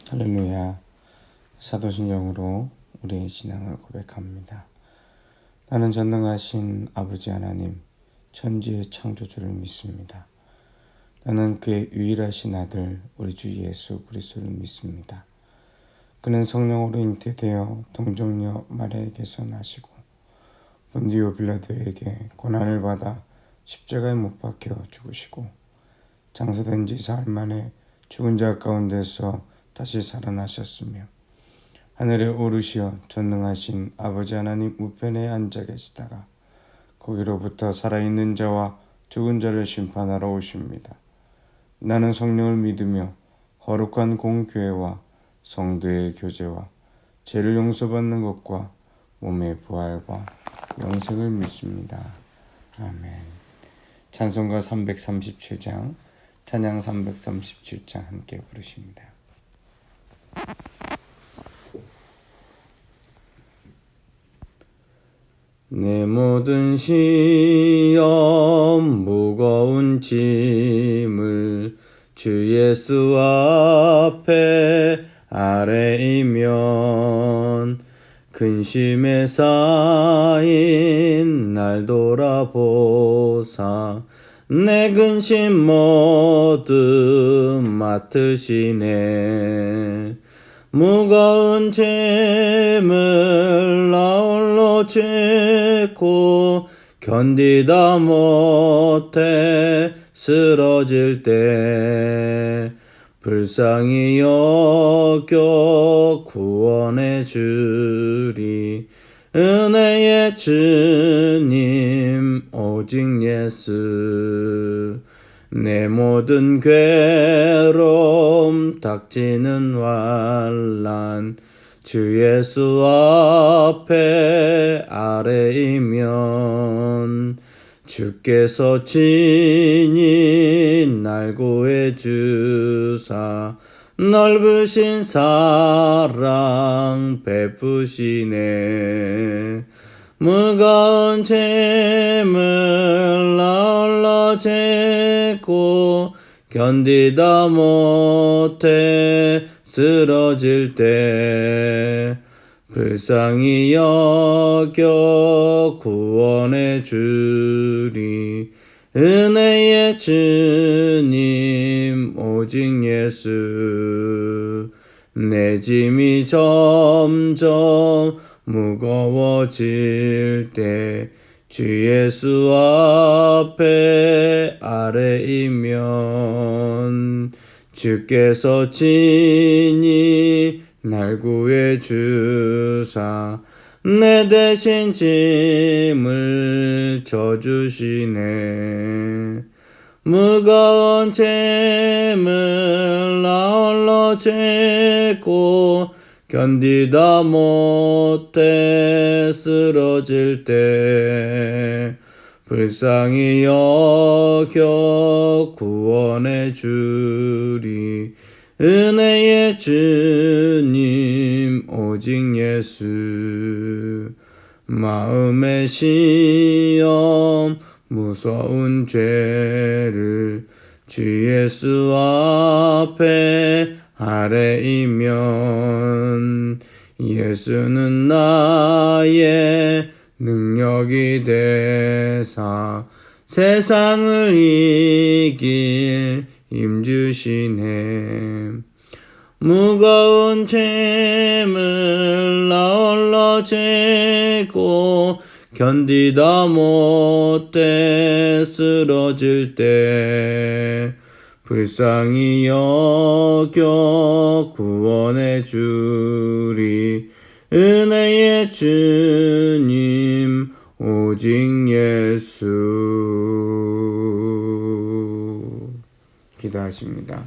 할렐루야. 사도신경으로 우리의 신앙을 고백합니다. 나는 전능하신 아버지 하나님, 천지의 창조주를 믿습니다. 나는 그의 유일하신 아들 우리 주 예수 그리스도를 믿습니다. 그는 성령으로 잉태되어 동정녀 마리아에게서 나시고 본디오 빌라도에게 고난을 받아 십자가에 못 박혀 죽으시고 장사된 지 사흘 만에 죽은 자 가운데서 다시 살아나셨으며 하늘에 오르시어 전능하신 아버지 하나님 우편에 앉아 계시다가 거기로부터 살아있는 자와 죽은 자를 심판하러 오십니다. 나는 성령을 믿으며 거룩한 공교회와 성도의 교제와 죄를 용서받는 것과 몸의 부활과 영생을 믿습니다. 아멘. 찬송가 337장, 찬양 337장 함께 부르십니다. 내 모든 시험 무거운 짐을 주 예수 앞에 아뢰이면 근심에 쌓인 날 돌아보사 내 근심 모두 맡으시네. 무거운 짐을 나 홀로 짓고 견디다 못해 쓰러질 때 불쌍히 여겨 구원해 주리. 은혜의 주님 오직 예수. 내 모든 괴로움 닥치는 환난 주 예수 앞에 아뢰이면 주께서 친히 날 구해 주사 넓으신 사랑 베푸시네. 무거운 짐을 나 홀로 짓고 견디다 못해 쓰러질 때 불쌍히 여겨 구원해 주리. 은혜의 주님 오직 예수. 내 짐이 점점 무거워질 때 주 예수 앞에 아뢰이면 주께서 친히 날 구해 주사 내 대신 짐을 져주시네. 무거운 짐을 나 홀로 짓고 견디다 못해 쓰러질 때 불쌍히 여겨 구원해 주리. 은혜의 주님 오직 예수. 마음의 시험 무서운 죄를 주 예수 앞에 아뢰이면 예수는 나의 능력이 되사 세상을 이길 힘 주시네. 무거운 짐을 나 홀로 짓고 견디다 못해 쓰러질 때 불쌍히 여겨 구원해 주리. 은혜의 주님 오직 예수. 기도하십니다.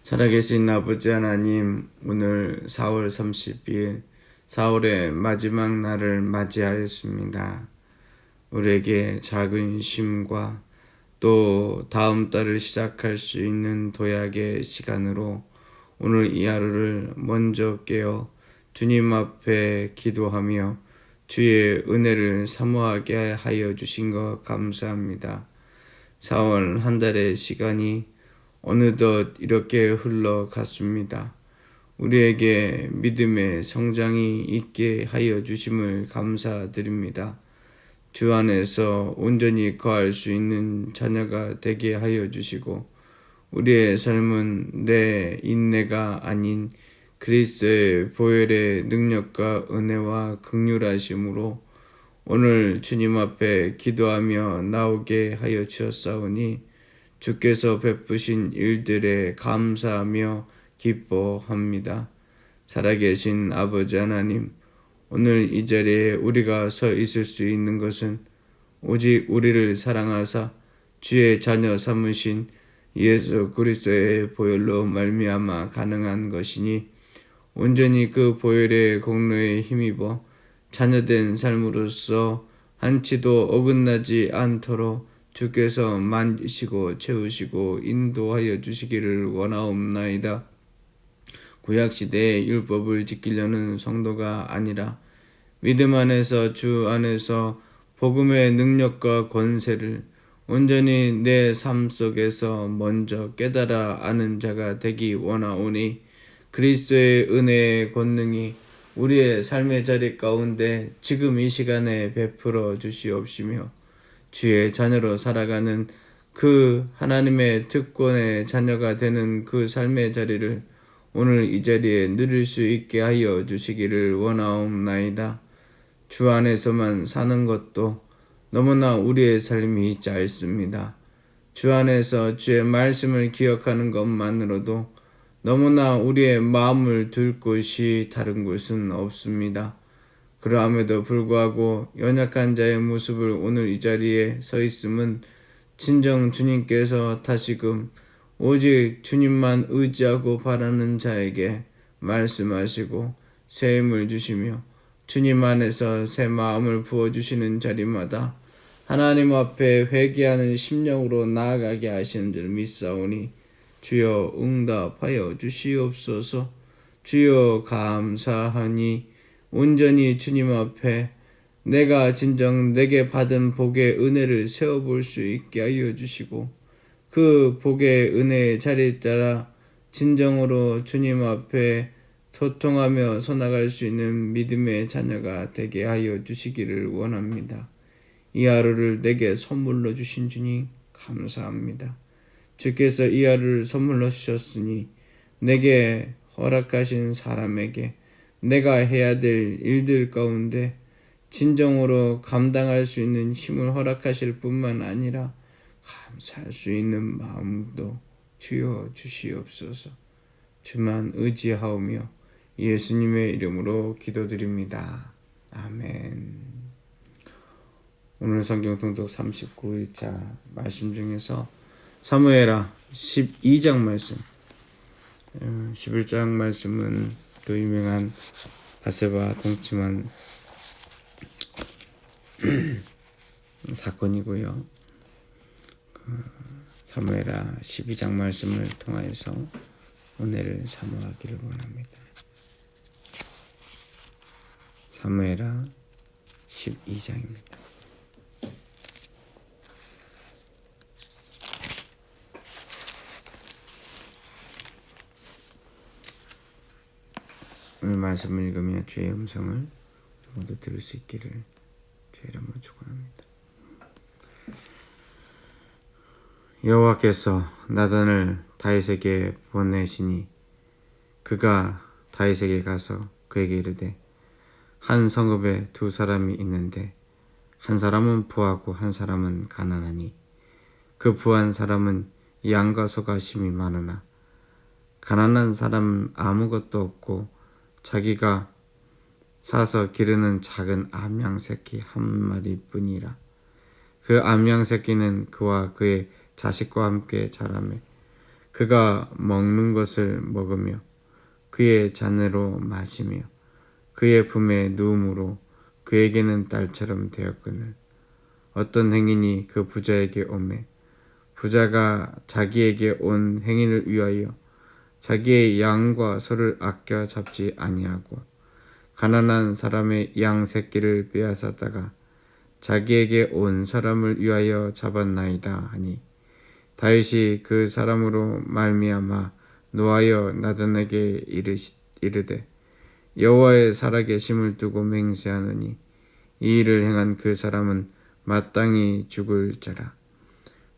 살아계신 아버지 하나님, 오늘 4월 30일 4월의 마지막 날을 맞이하였습니다. 우리에게 작은 쉼과 또 다음 달을 시작할 수 있는 도약의 시간으로 오늘 이 하루를 먼저 깨어 주님 앞에 기도하며 주의 은혜를 사모하게 하여 주신 것 감사합니다. 4월 한 달의 시간이 어느덧 이렇게 흘러갔습니다. 우리에게 믿음의 성장이 있게 하여 주심을 감사드립니다. 주 안에서 온전히 거할 수 있는 자녀가 되게 하여 주시고 우리의 삶은 내 인내가 아닌 그리스도의 보혈의 능력과 은혜와 긍휼하심으로 오늘 주님 앞에 기도하며 나오게 하여 주셨사오니 주께서 베푸신 일들에 감사하며 기뻐합니다. 살아계신 아버지 하나님, 오늘 이 자리에 우리가 서 있을 수 있는 것은 오직 우리를 사랑하사 주의 자녀 삼으신 예수 그리스도의 보혈로 말미암아 가능한 것이니 온전히 그 보혈의 공로에 힘입어 자녀된 삶으로서 한치도 어긋나지 않도록 주께서 만지시고 채우시고 인도하여 주시기를 원하옵나이다. 구약시대의 율법을 지키려는 성도가 아니라 믿음 안에서 주 안에서 복음의 능력과 권세를 온전히 내 삶 속에서 먼저 깨달아 아는 자가 되기 원하오니 그리스도의 은혜의 권능이 우리의 삶의 자리 가운데 지금 이 시간에 베풀어 주시옵시며 주의 자녀로 살아가는 그 하나님의 특권의 자녀가 되는 그 삶의 자리를 오늘 이 자리에 누릴 수 있게 하여 주시기를 원하옵나이다. 주 안에서만 사는 것도 너무나 우리의 삶이 짧습니다. 주 안에서 주의 말씀을 기억하는 것만으로도 너무나 우리의 마음을 둘 곳이 다른 곳은 없습니다. 그러함에도 불구하고 연약한 자의 모습을 오늘 이 자리에 서 있음은 진정 주님께서 다시금 오직 주님만 의지하고 바라는 자에게 말씀하시고 새 힘을 주시며 주님 안에서 새 마음을 부어주시는 자리마다 하나님 앞에 회개하는 심령으로 나아가게 하시는 줄 믿사오니 주여 응답하여 주시옵소서. 주여 감사하니 온전히 주님 앞에 내가 진정 내게 받은 복의 은혜를 세워볼 수 있게 하여 주시고 그 복의 은혜의 자리에 따라 진정으로 주님 앞에 소통하며 서나갈 수 있는 믿음의 자녀가 되게 하여 주시기를 원합니다. 이 하루를 내게 선물로 주신 주님 감사합니다. 주께서 이 하루를 선물로 주셨으니 내게 허락하신 사람에게 내가 해야 될 일들 가운데 진정으로 감당할 수 있는 힘을 허락하실 뿐만 아니라 감사할 수 있는 마음도 주여 주시옵소서. 주만 의지하오며 예수님의 이름으로 기도드립니다. 아멘. 오늘 성경 통독 39일자 말씀 중에서 사무엘하 12장 말씀, 11장 말씀은 그 유명한 바세바 동침한 사건이고요. 사무엘하 12장 말씀을 통하여서 은혜를 사모하기를 원합니다. 사무엘하 12장입니다. 오늘 말씀을 읽으며 주의 음성을 모두 들을 수 있기를 주의 이름으로 축원합니다. 여호와께서 나단을 다윗에게 보내시니 그가 다윗에게 가서 그에게 이르되 한 성읍에 두 사람이 있는데 한 사람은 부하고 한 사람은 가난하니 그 부한 사람은 양과 소가 심이 많으나 가난한 사람은 아무것도 없고 자기가 사서 기르는 작은 암양 새끼 한 마리뿐이라. 그 암양 새끼는 그와 그의 자식과 함께 자라매 그가 먹는 것을 먹으며 그의 잔으로 마시며 그의 품에 누움으로 그에게는 딸처럼 되었거늘 어떤 행인이 그 부자에게 오매 부자가 자기에게 온 행인을 위하여 자기의 양과 소를 아껴 잡지 아니하고 가난한 사람의 양 새끼를 빼앗았다가 자기에게 온 사람을 위하여 잡았나이다 하니 다윗이 그 사람으로 말미암아 노하여 나단에게 이르되 여호와의 살아계심을 두고 맹세하노니 이 일을 행한 그 사람은 마땅히 죽을 자라.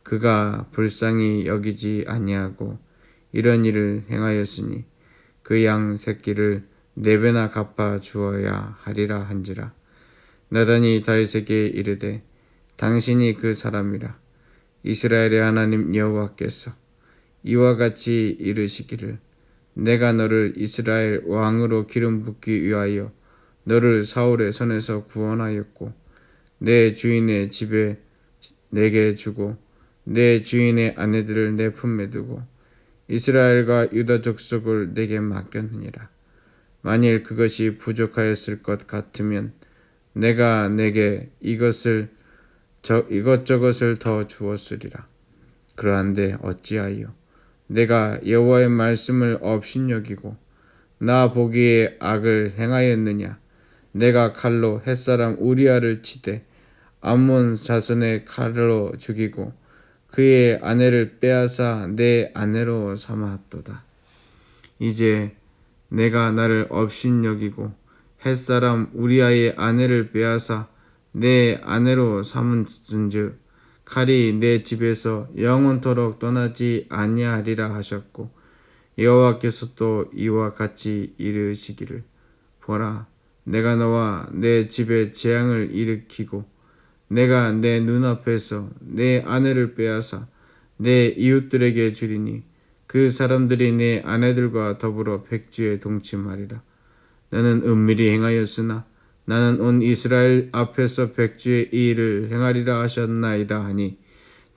그가 불쌍히 여기지 아니하고 이런 일을 행하였으니 그 양 새끼를 4배나 갚아 주어야 하리라 한지라. 나단이 다윗에게 이르되 당신이 그 사람이라. 이스라엘의 하나님 여호와께서 이와 같이 이르시기를 내가 너를 이스라엘 왕으로 기름 붓기 위하여 너를 사울의 손에서 구원하였고 내 주인의 집에 내게 주고 내 주인의 아내들을 내 품에 두고 이스라엘과 유다 족속을 내게 맡겼느니라. 만일 그것이 부족하였을 것 같으면 내가 내게 이것저것을 더 주었으리라. 그러한데 어찌하여 내가 여호와의 말씀을 업신여기고 나 보기에 악을 행하였느냐. 내가 칼로 햇사람 우리아를 치되 암몬 자손의 칼로 죽이고 그의 아내를 빼앗아 내 아내로 삼았도다. 이제 내가 나를 업신여기고 햇사람 우리아의 아내를 빼앗아 내 아내로 삼은즉 칼이 내 집에서 영원토록 떠나지 아니하리라 하셨고 여호와께서 또 이와 같이 이르시기를 보라 내가 너와 내 집에 재앙을 일으키고 내가 내 눈앞에서 내 아내를 빼앗아 내 이웃들에게 주리니 그 사람들이 내 아내들과 더불어 백주에 동침하리라. 너는 은밀히 행하였으나 나는 온 이스라엘 앞에서 백주의 이 일을 행하리라 하셨나이다 하니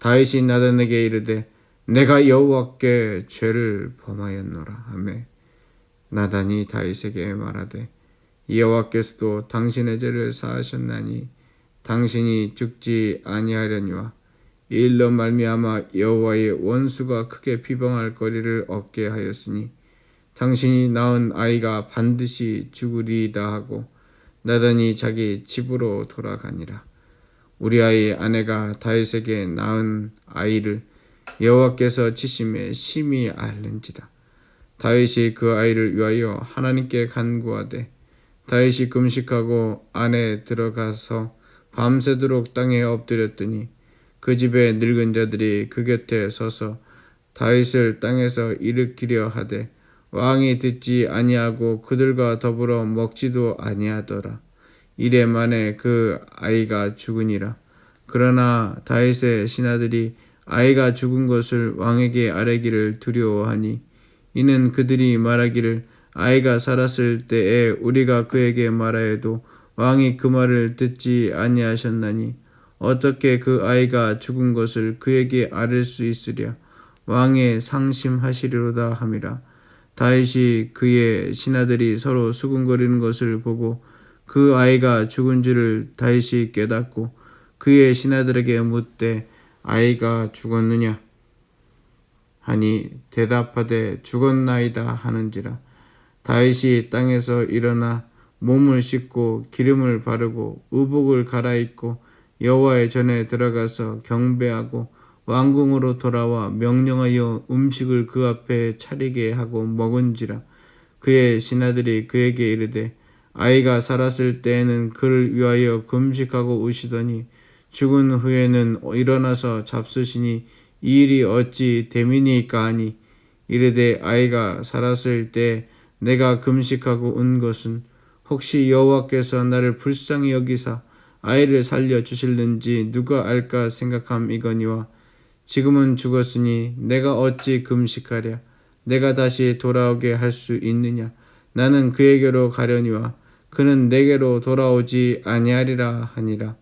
다윗이 나단에게 이르되 내가 여호와께 죄를 범하였노라 하매 나단이 다윗에게 말하되 여호와께서도 당신의 죄를 사하셨나니 당신이 죽지 아니하려니와 이 일로 말미암아 여호와의 원수가 크게 비방할 거리를 얻게 하였으니 당신이 낳은 아이가 반드시 죽으리이다 하고 나단이 자기 집으로 돌아가니라. 우리아의 아내가 다윗에게 낳은 아이를 여호와께서 치심에 심히 앓는지라. 다윗이 그 아이를 위하여 하나님께 간구하되 다윗이 금식하고 안에 들어가서 밤새도록 땅에 엎드렸더니 그 집의 늙은 자들이 그 곁에 서서 다윗을 땅에서 일으키려 하되 왕이 듣지 아니하고 그들과 더불어 먹지도 아니하더라. 이래 만에 그 아이가 죽으니라. 그러나 다윗의 신하들이 아이가 죽은 것을 왕에게 아뢰기를 두려워하니 이는 그들이 말하기를 아이가 살았을 때에 우리가 그에게 말하여도 왕이 그 말을 듣지 아니하셨나니 어떻게 그 아이가 죽은 것을 그에게 아뢰 수 있으랴. 왕의 상심하시리로다 함이라. 다윗이 그의 신하들이 서로 수군거리는 것을 보고 그 아이가 죽은 줄을 다윗이 깨닫고 그의 신하들에게 묻되 아이가 죽었느냐 하니 대답하되 죽었나이다 하는지라. 다윗이 땅에서 일어나 몸을 씻고 기름을 바르고 의복을 갈아입고 여호와의 전에 들어가서 경배하고 왕궁으로 돌아와 명령하여 음식을 그 앞에 차리게 하고 먹은지라. 그의 신하들이 그에게 이르되 아이가 살았을 때에는 그를 위하여 금식하고 우시더니 죽은 후에는 일어나서 잡수시니 이 일이 어찌 됨이니까 하니 이르되 아이가 살았을 때 내가 금식하고 운 것은 혹시 여호와께서 나를 불쌍히 여기사 아이를 살려주실는지 누가 알까 생각함이거니와 지금은 죽었으니 내가 어찌 금식하랴. 내가 다시 돌아오게 할 수 있느냐. 나는 그에게로 가려니와 그는 내게로 돌아오지 아니하리라 하니라.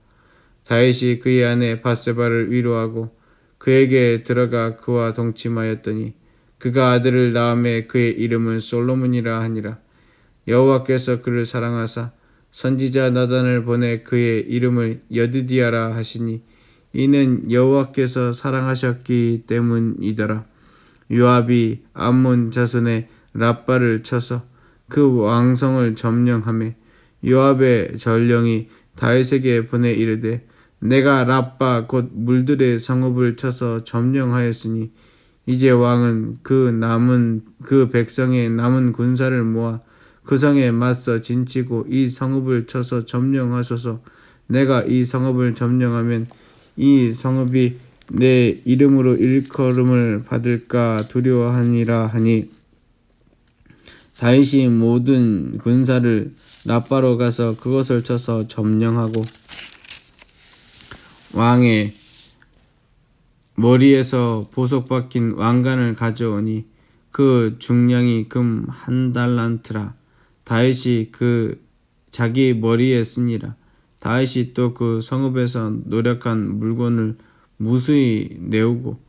다윗이 그의 아내 밧세바를 위로하고 그에게 들어가 그와 동침하였더니 그가 아들을 낳음에 그의 이름은 솔로몬이라 하니라. 여호와께서 그를 사랑하사 선지자 나단을 보내 그의 이름을 여드디아라 하시니 이는 여호와께서 사랑하셨기 때문이더라. 요압이 암몬 자손의 랍바를 쳐서 그 왕성을 점령하매 요압의 전령이 다윗에게 보내 이르되 내가 라빠 곧 물들의 성읍을 쳐서 점령하였으니 이제 왕은 그 백성의 남은 군사를 모아 그 성에 맞서 진치고 이 성읍을 쳐서 점령하소서. 내가 이 성읍을 점령하면 이 성읍이 내 이름으로 일컬음을 받을까 두려워하니라 하니 다윗이 모든 군사를 라빠로 가서 그것을 쳐서 점령하고 왕의 머리에서 보석 박힌 왕관을 가져오니 그 중량이 금 1달란트라. 다윗이 그 자기 머리에 쓰니라. 다윗이 또 그 성읍에서 노력한 물건을 무수히 내오고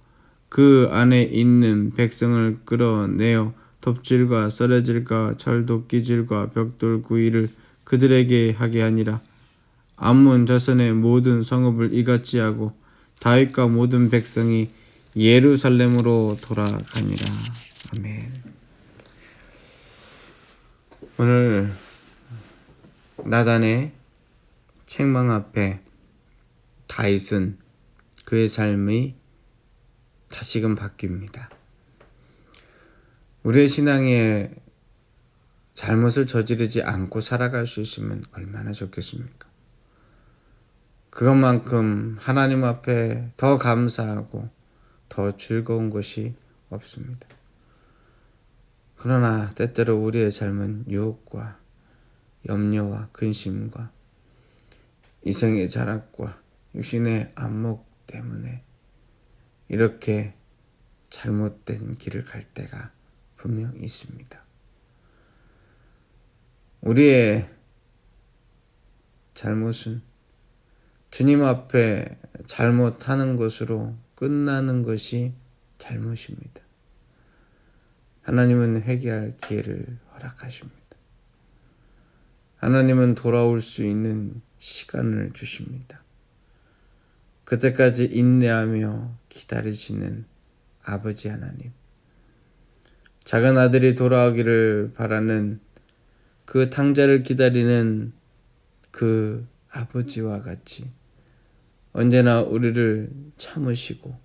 그 안에 있는 백성을 끌어내어 톱질과 썰어질과 철도끼질과 벽돌 구이를 그들에게 하게 하니라. 암몬 자손의 모든 성읍을 이같이 하고 다윗과 모든 백성이 예루살렘으로 돌아가니라. 아멘. 오늘 나단의 책망 앞에 다윗은 그의 삶이 다시금 바뀝니다. 우리의 신앙에 잘못을 저지르지 않고 살아갈 수 있으면 얼마나 좋겠습니까? 그것만큼 하나님 앞에 더 감사하고 더 즐거운 것이 없습니다. 그러나 때때로 우리의 삶은 유혹과 염려와 근심과 이성의 자락과 육신의 안목 때문에 이렇게 잘못된 길을 갈 때가 분명 있습니다. 우리의 잘못은 주님 앞에 잘못하는 것으로 끝나는 것이 잘못입니다. 하나님은 회개할 기회를 허락하십니다. 하나님은 돌아올 수 있는 시간을 주십니다. 그때까지 인내하며 기다리시는 아버지 하나님, 작은 아들이 돌아오기를 바라는 그 탕자를 기다리는 그 아버지와 같이 언제나 우리를 참으시고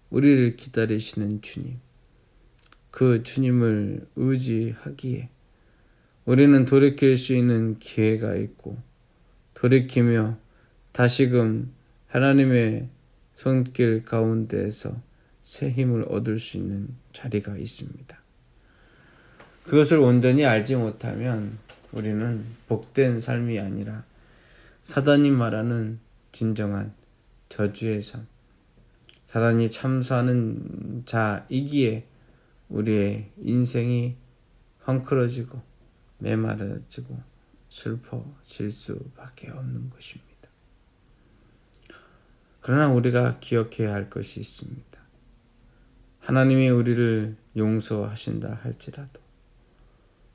우리를 기다리시는 주님, 그 주님을 의지하기에 우리는 돌이킬 수 있는 기회가 있고 돌이키며 다시금 하나님의 손길 가운데에서 새 힘을 얻을 수 있는 자리가 있습니다. 그것을 온전히 알지 못하면 우리는 복된 삶이 아니라 사단이 말하는 진정한 저주의 삶, 사단이 참수하는 자이기에 우리의 인생이 헝클어지고 메마르지고 슬퍼질 수밖에 없는 것입니다. 그러나 우리가 기억해야 할 것이 있습니다. 하나님이 우리를 용서하신다 할지라도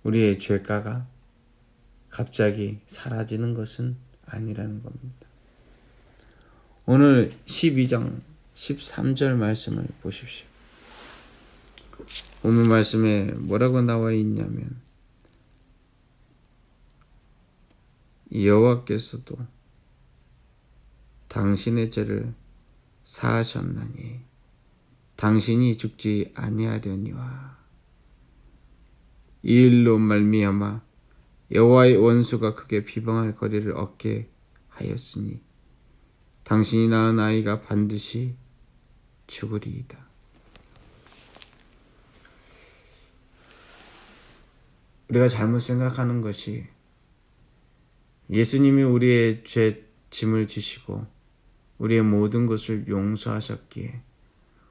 우리의 죄가가 갑자기 사라지는 것은 아니라는 겁니다. 오늘 12장 13절 말씀을 보십시오. 오늘 말씀에 뭐라고 나와 있냐면 여호와께서도 당신의 죄를 사하셨나니 당신이 죽지 아니하려니와 이 일로 말미암아 여호와의 원수가 크게 비방할 거리를 얻게 하였으니 당신이 낳은 아이가 반드시 죽으리이다. 우리가 잘못 생각하는 것이 예수님이 우리의 죄 짐을 지시고 우리의 모든 것을 용서하셨기에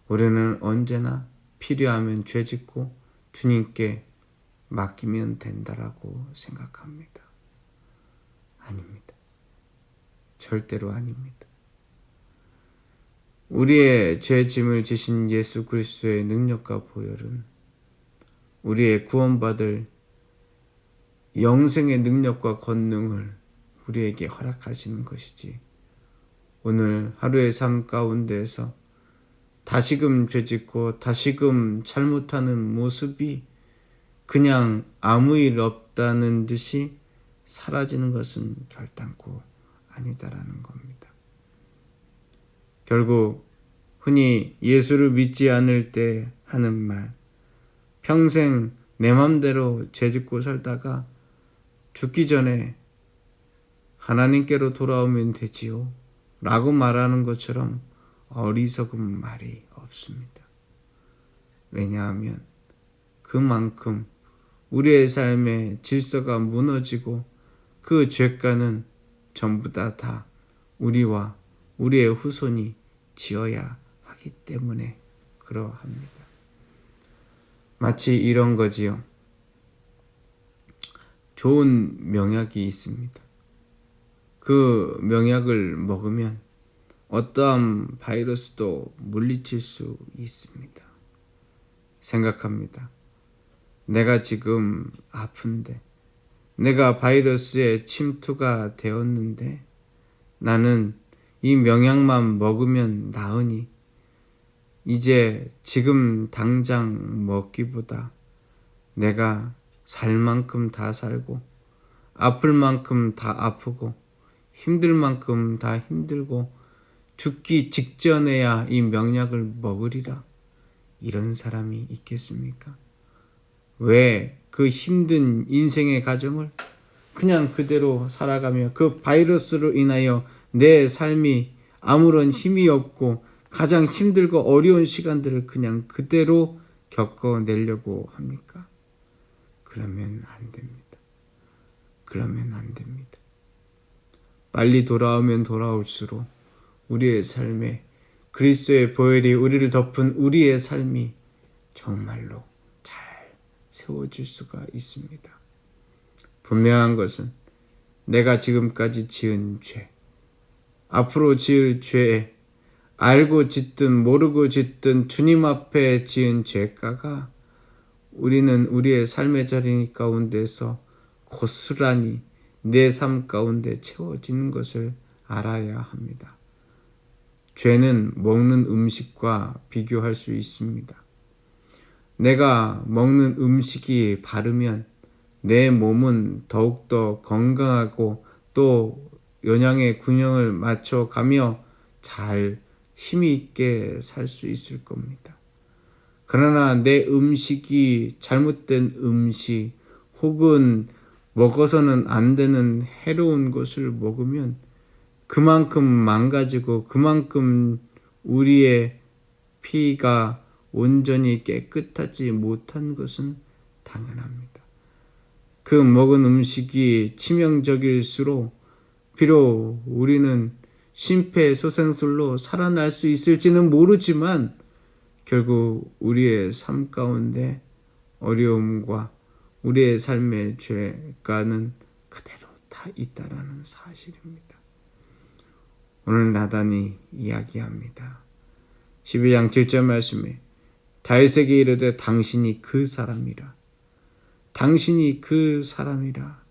우리는 언제나 필요하면 죄 짓고 주님께 맡기면 된다라고 생각합니다. 아닙니다. 절대로 아닙니다. 우리의 죄 짐을 지신 예수 그리스도의 능력과 보혈은 우리의 구원받을 영생의 능력과 권능을 우리에게 허락하시는 것이지 오늘 하루의 삶 가운데에서 다시금 죄짓고 다시금 잘못하는 모습이 그냥 아무 일 없다는 듯이 사라지는 것은 결단코 아니다라는 겁니다. 결국 흔히 예수를 믿지 않을 때 하는 말, 평생 내 맘대로 죄짓고 살다가 죽기 전에 하나님께로 돌아오면 되지요 라고 말하는 것처럼 어리석은 말이 없습니다. 왜냐하면 그만큼 우리의 삶의 질서가 무너지고 그 죄가는 전부 다 우리와 우리의 후손이 지어야 하기 때문에 그러합니다. 마치 이런 거지요. 좋은 명약이 있습니다. 그 명약을 먹으면 어떠한 바이러스도 물리칠 수 있습니다. 생각합니다. 내가 지금 아픈데, 내가 바이러스에 침투가 되었는데 나는 이 명약만 먹으면 나으니 이제 지금 당장 먹기보다 내가 살 만큼 다 살고 아플 만큼 다 아프고 힘들 만큼 다 힘들고 죽기 직전에야 이 명약을 먹으리라, 이런 사람이 있겠습니까? 왜 그 힘든 인생의 과정을 그냥 그대로 살아가며 그 바이러스로 인하여 내 삶이 아무런 힘이 없고 가장 힘들고 어려운 시간들을 그냥 그대로 겪어내려고 합니까? 그러면 안 됩니다. 그러면 안 됩니다. 빨리 돌아오면 돌아올수록 우리의 삶에 그리스도의 보혈이 우리를 덮은 우리의 삶이 정말로 잘 세워질 수가 있습니다. 분명한 것은 내가 지금까지 지은 죄, 앞으로 지을 죄, 알고 짓든 모르고 짓든 주님 앞에 지은 죄가가 우리는 우리의 삶의 자리 가운데서 고스란히 내 삶 가운데 채워지는 것을 알아야 합니다. 죄는 먹는 음식과 비교할 수 있습니다. 내가 먹는 음식이 바르면 내 몸은 더욱더 건강하고 또 영양의 균형을 맞춰가며 잘 힘이 있게 살 수 있을 겁니다. 그러나 내 음식이 잘못된 음식 혹은 먹어서는 안 되는 해로운 것을 먹으면 그만큼 망가지고 그만큼 우리의 피가 온전히 깨끗하지 못한 것은 당연합니다. 그 먹은 음식이 치명적일수록 비록 우리는 심폐소생술로 살아날 수 있을지는 모르지만 결국 우리의 삶 가운데 어려움과 우리의 삶의 죄가는 그대로 다 있다라는 사실입니다. 오늘 나단이 이야기합니다. 12장 7절 말씀에 다윗에게 이르되 당신이 그 사람이라. 당신이 그 사람이라.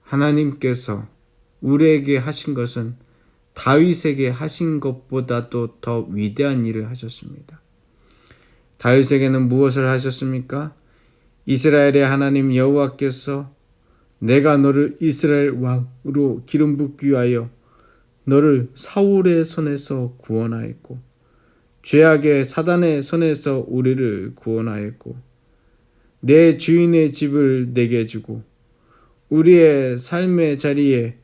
하나님께서 우리에게 하신 것은 다윗에게 하신 것보다도 더 위대한 일을 하셨습니다. 다윗에게는 무엇을 하셨습니까? 이스라엘의 하나님 여호와께서 내가 너를 이스라엘 왕으로 기름 붓기 위하여 너를 사울의 손에서 구원하였고 죄악의 사단의 손에서 우리를 구원하였고 내 주인의 집을 내게 주고 우리의 삶의 자리에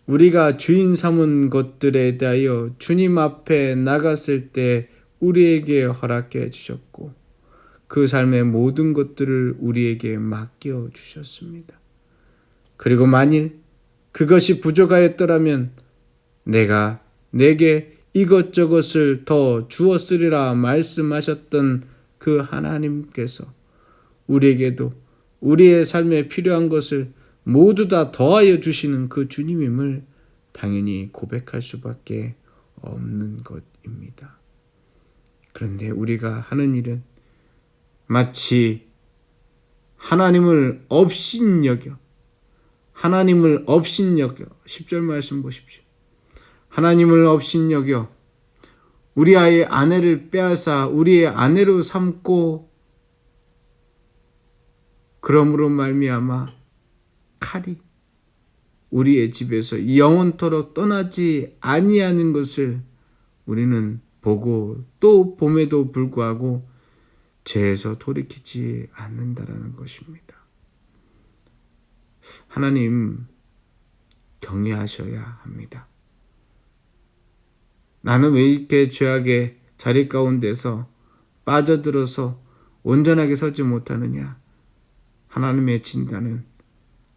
우리가 주인 삼은 것들에 대하여 주님 앞에 나갔을 때 우리에게 허락해 주셨고 그 삶의 모든 것들을 우리에게 맡겨 주셨습니다. 그리고 만일 그것이 부족하였더라면 내게 이것저것을 더 주었으리라 말씀하셨던 그 하나님께서 우리에게도 우리의 삶에 필요한 것을 모두 다 더하여 주시는 그 주님임을 당연히 고백할 수밖에 없는 것입니다. 그런데 우리가 하는 일은 마치 하나님을 업신여겨 10절 말씀 보십시오. 하나님을 업신여겨 우리 아이의 아내를 빼앗아 우리의 아내로 삼고 그러므로 말미암아 칼이 우리의 집에서 영원토록 떠나지 아니하는 것을 우리는 보고 또 봄에도 불구하고 죄에서 돌이키지 않는다라는 것입니다. 하나님 경외하셔야 합니다. 나는 왜 이렇게 죄악의 자리 가운데서 빠져들어서 온전하게 서지 못하느냐? 하나님의 진단은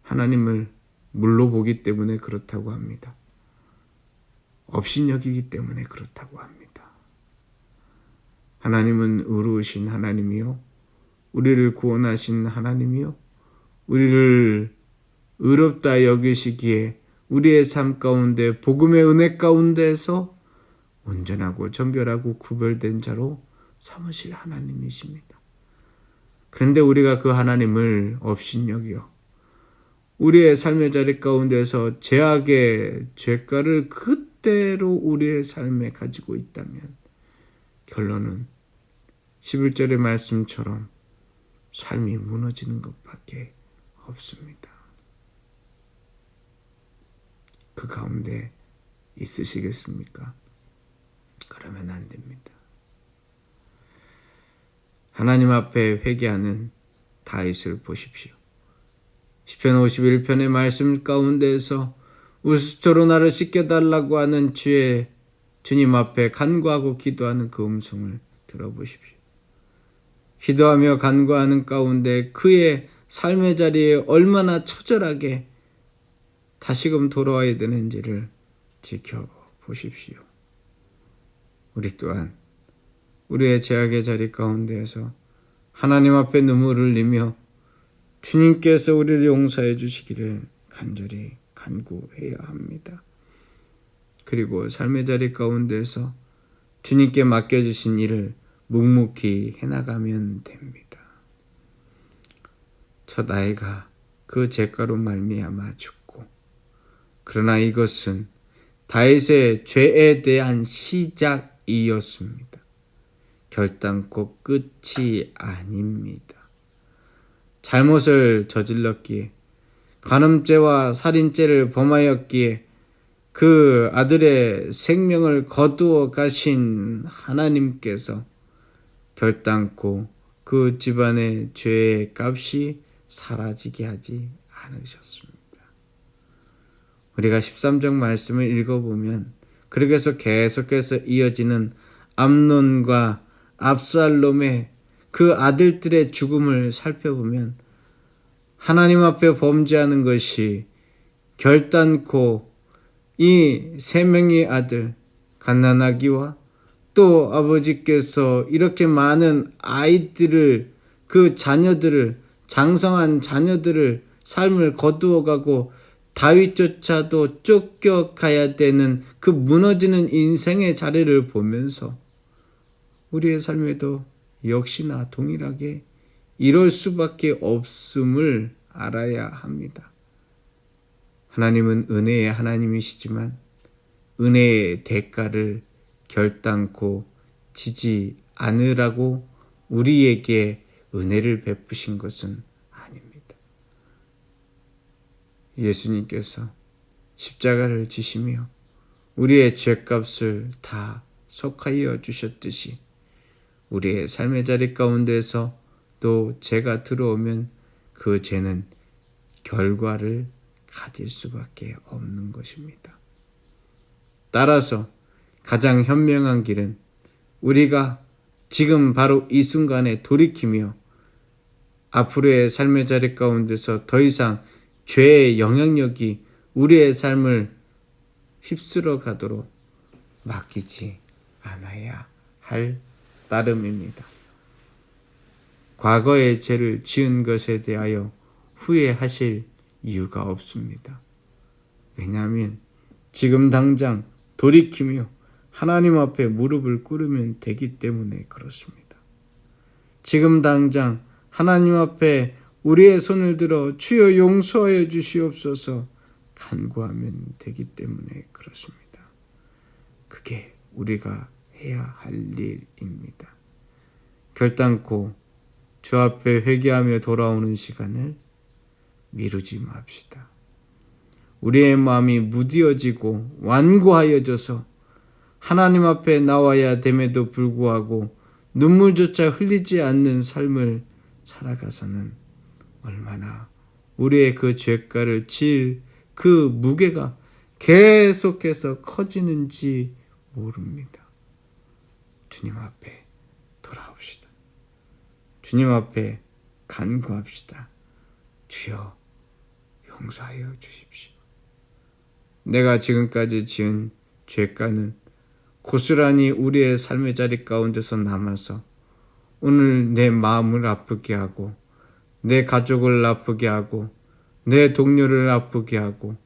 하나님을 물로 보기 때문에 그렇다고 합니다. 업신여기기 때문에 그렇다고 합니다. 하나님은 의로우신 하나님이요, 우리를 구원하신 하나님이요, 우리를 의롭다 여기시기에 우리의 삶 가운데 복음의 은혜 가운데에서 온전하고 정결하고 구별된 자로 삼으실 하나님이십니다. 그런데 우리가 그 하나님을 업신여겨 우리의 삶의 자리 가운데서 죄악의 죄가를 그대로 우리의 삶에 가지고 있다면 결론은 11절의 말씀처럼 삶이 무너지는 것밖에 없습니다. 그 가운데 있으시겠습니까? 그러면 안 됩니다. 하나님 앞에 회개하는 다윗을 보십시오. 시편 51편의 말씀 가운데에서 우수초로 나를 씻겨달라고 하는 주님 앞에 간구하고 기도하는 그 음성을 들어보십시오. 기도하며 간구하는 가운데 그의 삶의 자리에 얼마나 처절하게 다시금 돌아와야 되는지를 지켜보십시오. 우리 또한 우리의 죄악의 자리 가운데에서 하나님 앞에 눈물을 흘리며 주님께서 우리를 용서해 주시기를 간절히 간구해야 합니다. 그리고 삶의 자리 가운데서 주님께 맡겨주신 일을 묵묵히 해나가면 됩니다. 첫 아이가 그 죄가로 말미암아 죽고, 그러나 이것은 다윗의 죄에 대한 시작이었습니다. 결단코 끝이 아닙니다. 잘못을 저질렀기에, 간음죄와 살인죄를 범하였기에 그 아들의 생명을 거두어 가신 하나님께서 결단코 그 집안의 죄의 값이 사라지게 하지 않으셨습니다. 우리가 13장 말씀을 읽어보면 그렇게 해서 계속해서 이어지는 암논과 압살롬의 그 아들들의 죽음을 살펴보면 하나님 앞에 범죄하는 것이 결단코 이 세 명의 아들 갓난아기와 또 아버지께서 이렇게 많은 아이들을, 그 자녀들을, 장성한 자녀들을 삶을 거두어가고 다윗조차도 쫓겨가야 되는 그 무너지는 인생의 자리를 보면서 우리의 삶에도 역시나 동일하게 이럴 수밖에 없음을 알아야 합니다. 하나님은 은혜의 하나님이시지만 은혜의 대가를 결단코 지지 않으라고 우리에게 은혜를 베푸신 것은 아닙니다. 예수님께서 십자가를 지시며 우리의 죄값을 다 속하여 주셨듯이 우리의 삶의 자리 가운데서 또 죄가 들어오면 그 죄는 결과를 가질 수밖에 없는 것입니다. 따라서 가장 현명한 길은 우리가 지금 바로 이 순간에 돌이키며 앞으로의 삶의 자리 가운데서 더 이상 죄의 영향력이 우리의 삶을 휩쓸어 가도록 맡기지 않아야 할 따름입니다. 과거의 죄를 지은 것에 대하여 후회하실 이유가 없습니다. 왜냐하면 지금 당장 돌이키며 하나님 앞에 무릎을 꿇으면 되기 때문에 그렇습니다. 지금 당장 하나님 앞에 우리의 손을 들어 주여 용서하여 주시옵소서 간구하면 되기 때문에 그렇습니다. 그게 우리가 해야 할 일입니다. 결단코 주 앞에 회개하며 돌아오는 시간을 미루지 맙시다. 우리의 마음이 무디어지고 완고하여져서 하나님 앞에 나와야 됨에도 불구하고 눈물조차 흘리지 않는 삶을 살아가서는 얼마나 우리의 그 죄가를 질 그 무게가 계속해서 커지는지 모릅니다. 주님 앞에 돌아옵시다. 주님 앞에 간구합시다. 주여 용서하여 주십시오. 내가 지금까지 지은 죄가는 고스란히 우리의 삶의 자리 가운데서 남아서 오늘 내 마음을 아프게 하고 내 가족을 아프게 하고 내 동료를 아프게 하고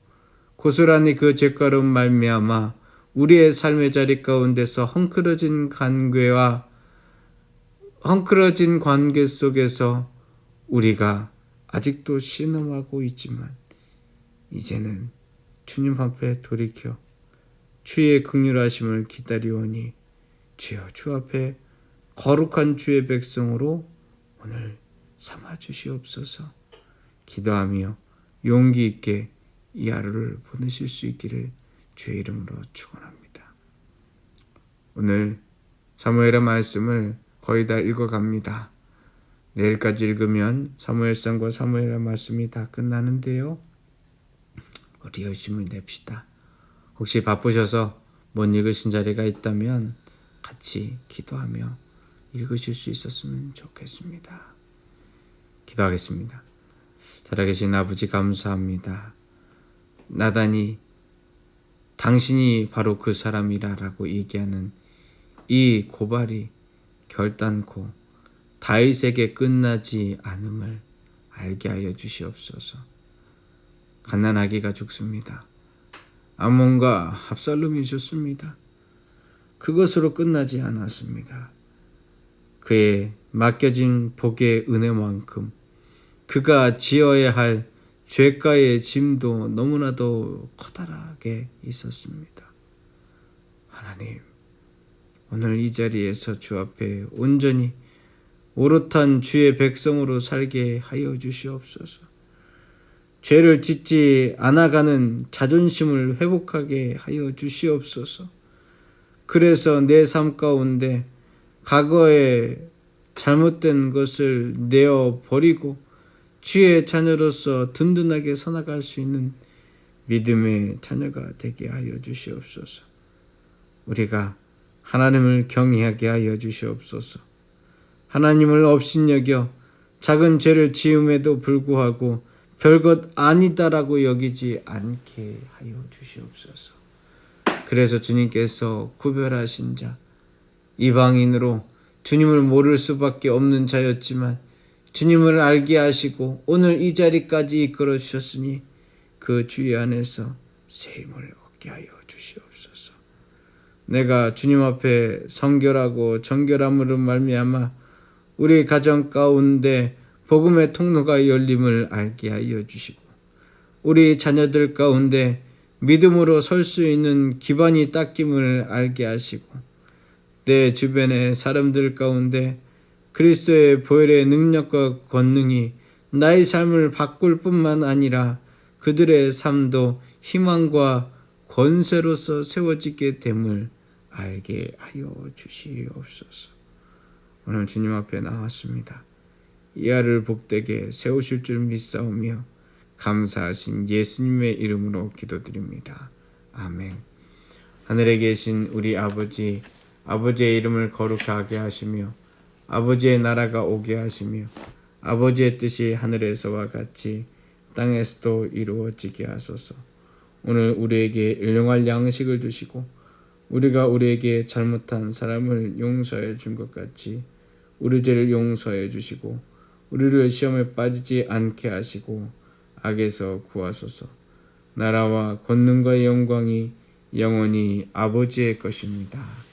고스란히 그 죄가로 말미암아 우리의 삶의 자리 가운데서 헝클어진 관계 속에서 우리가 아직도 신음하고 있지만 이제는 주님 앞에 돌이켜 주의 긍휼하심을 기다리오니 주여 주 앞에 거룩한 주의 백성으로 오늘 삼아 주시옵소서. 기도하며 용기 있게 이 하루를 보내실 수 있기를 주의 이름으로 축원합니다. 오늘 사무엘의 말씀을 거의 다 읽어갑니다. 내일까지 읽으면 사무엘상과 사무엘의 말씀이 다 끝나는데요. 우리 열심을 냅시다. 혹시 바쁘셔서 못 읽으신 자리가 있다면 같이 기도하며 읽으실 수 있었으면 좋겠습니다. 기도하겠습니다. 살아계신 아버지 감사합니다. 나단이 당신이 바로 그 사람이라고 얘기하는 이 고발이 결단코 다윗에게 끝나지 않음을 알게 하여 주시옵소서. 갓난아기가 죽습니다. 암몬과 압살롬이 죽습니다. 그것으로 끝나지 않았습니다. 그의 맡겨진 복의 은혜만큼 그가 지어야 할 죄가의 짐도 너무나도 커다랗게 있었습니다. 하나님, 오늘 이 자리에서 주 앞에 온전히 오롯한 주의 백성으로 살게 하여 주시옵소서. 죄를 짓지 않아가는 자존심을 회복하게 하여 주시옵소서. 그래서 내 삶 가운데 과거에 잘못된 것을 내어버리고 주의 자녀로서 든든하게 살아갈 수 있는 믿음의 자녀가 되게 하여 주시옵소서. 우리가 하나님을 경외하게 하여 주시옵소서. 하나님을 업신여겨 작은 죄를 지음에도 불구하고 별것 아니다라고 여기지 않게 하여 주시옵소서. 그래서 주님께서 구별하신 자, 이방인으로 주님을 모를 수밖에 없는 자였지만 주님을 알게 하시고 오늘 이 자리까지 이끌어 주셨으니 그 주의 안에서 새 힘을 얻게 하여 주시옵소서. 내가 주님 앞에 성결하고 정결함으로 말미암아 우리 가정 가운데 복음의 통로가 열림을 알게 하여 주시고 우리 자녀들 가운데 믿음으로 설 수 있는 기반이 닦임을 알게 하시고 내 주변의 사람들 가운데 그리스도의 보혈의 능력과 권능이 나의 삶을 바꿀 뿐만 아니라 그들의 삶도 희망과 권세로서 세워지게 됨을 알게 하여 주시옵소서. 오늘 주님 앞에 나왔습니다. 이 아를 복되게 세우실 줄 믿사오며 감사하신 예수님의 이름으로 기도드립니다. 아멘. 하늘에 계신 우리 아버지, 아버지의 이름을 거룩하게 하시며 아버지의 나라가 오게 하시며 아버지의 뜻이 하늘에서와 같이 땅에서도 이루어지게 하소서. 오늘 우리에게 일용할 양식을 주시고 우리가 우리에게 잘못한 사람을 용서해 준 것 같이 우리 죄를 용서해 주시고 우리를 시험에 빠지지 않게 하시고 악에서 구하소서. 나라와 권능과 영광이 영원히 아버지의 것입니다.